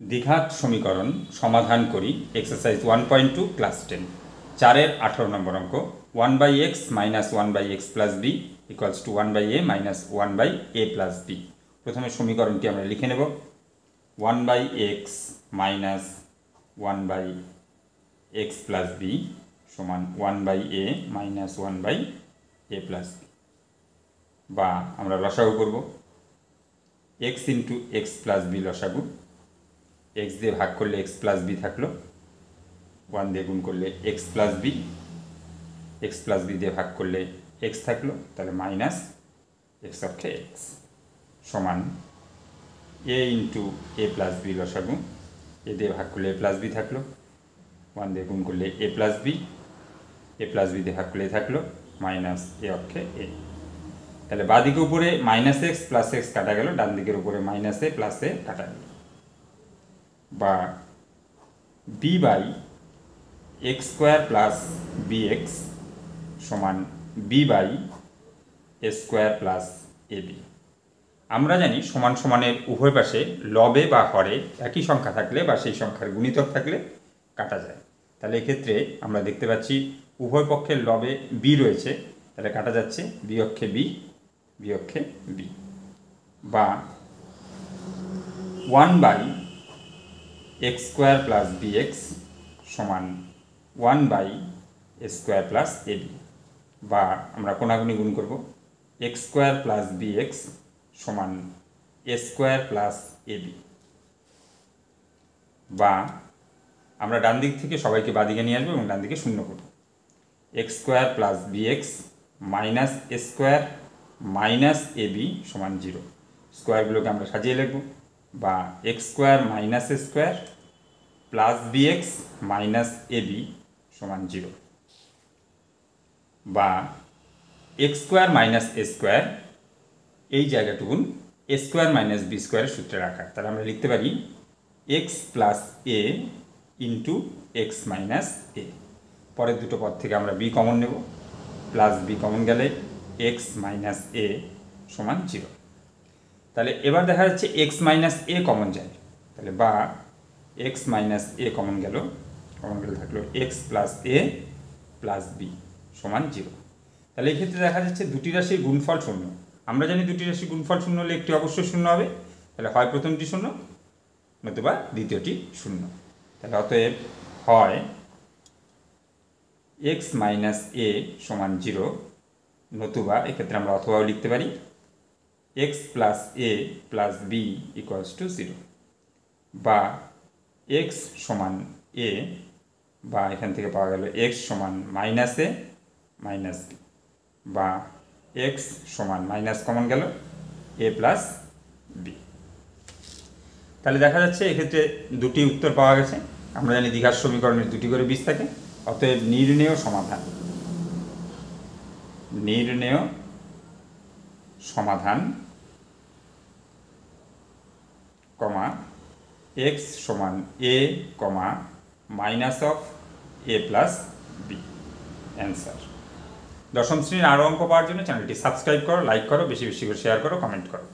দ্বিঘাত সমীকরণ সমাধান করি এক্সারসাইজ 1.2 ক্লাস 10 চারের 18 নম্বর অঙ্ক 1/x minus 1/x plus b equals to 1/a minus 1/a plus b। প্রথমে সমীকরণটি আমরা লিখে নেব 1/x minus 1/x plus b সমান 1/a minus 1/a plus b, বা আমরা লসাগু করব x into x plus b লসাগু। x দিয়ে ভাগ করলে x প্লাস বি থাকলো, 1 দিয়ে গুণ করলে x plus b, x plus b দিয়ে ভাগ করলে x থাকলো, তাহলে মাইনাস x অক্ষে x সমান a into a plus b লসাগু। এ দিয়ে ভাগ করলে a প্লাস বি থাকলো, 1 দিয়ে গুণ করলে a plus b, a plus b দিয়ে ভাগ করলে থাকলো মাইনাস a অক্ষে a। তাহলে বাঁ দিকে উপরে মাইনাস এক্স প্লাস এক্স কাটা গেল, ডান দিকের উপরে মাইনাস এ প্লাস এ কাটা গেল, বা b by x square plus b x সমান b by a square plus a b. আমরা জানি সমান সমানের উভয় পাশে লবে বা হরে একই সংখ্যা থাকলে বা সেই সংখ্যার গুণিতক থাকলে কাটা যায়। তাহলে এক্ষেত্রে আমরা দেখতে পাচ্ছি উভয় পক্ষের লবে বি রয়েছে, তাহলে কাটা যাচ্ছে বি অক্ষে বি, বি অক্ষে বি, বা 1/x স্কোয়ার প্লাস bx সমান 1/a স্কোয়ার প্লাস ab, বা আমরা কোণাগুণি গুণ করব x স্কোয়ার প্লাস bx সমান a স্কোয়ার প্লাস ab, বা আমরা ডান দিক থেকে সবাইকে বাদিকে নিয়ে আসবো এবং ডান দিকে শূন্য করব। x square plus bx minus a square minus ab সমান 0। স্কোয়ারগুলোকে আমরা সাজিয়ে লিখব, বা x square minus a square plus b x minus a b সমান 0, বা x square minus a square এই জায়গাটুকুন এ স্কোয়ার মাইনাস বি স্কোয়ারের সূত্রে রাখা। তাহলে আমরা লিখতে পারি x plus a into x minus a. পরের দুটো পদ থেকে আমরা বি কমন নেব, প্লাস বি কমন গেলে এক্স মাইনাস এ সমান 0। তাহলে এবার দেখা যাচ্ছে x মাইনাস এ কমন যায়, তাহলে বা x মাইনাস এ কমন গেল থাকলো x plus a plus B সমান 0। তাহলে এই ক্ষেত্রে দেখা যাচ্ছে দুটি রাশির গুণফল শূন্য। আমরা জানি দুটি রাশির গুণফল শূন্য হলে একটি অবশ্যই শূন্য হবে, তাহলে হয় প্রথমটি শূন্য নতুবা দ্বিতীয়টি শূন্য। তাহলে অতএব হয় x মাইনাস এ সমান 0, নতুবা এক্ষেত্রে আমরা অথবাও লিখতে পারি x plus a plus b equals to 0, বা x সমান এ, বা এখান থেকে পাওয়া গেল x সমান মাইনাস এ মাইনাস বি, বা x সমান মাইনাস কমন গেল এ প্লাস বি। তাহলে দেখা যাচ্ছে এক্ষেত্রে দুটি উত্তর পাওয়া গেছে। আমরা জানি দ্বিঘাত সমীকরণের দুটি করে বীজ থাকে, অতএব নির্ণেয় সমাধান, নির্ণেয় সমাধান কমা x সমান a comma minus of a plus b answer. দশম শ্রেণীর আরও অঙ্ক পাওয়ার জন্য চ্যানেলটি সাবস্ক্রাইব করো, লাইক করো, বেশি বেশি করে শেয়ার করো, কমেন্ট করো।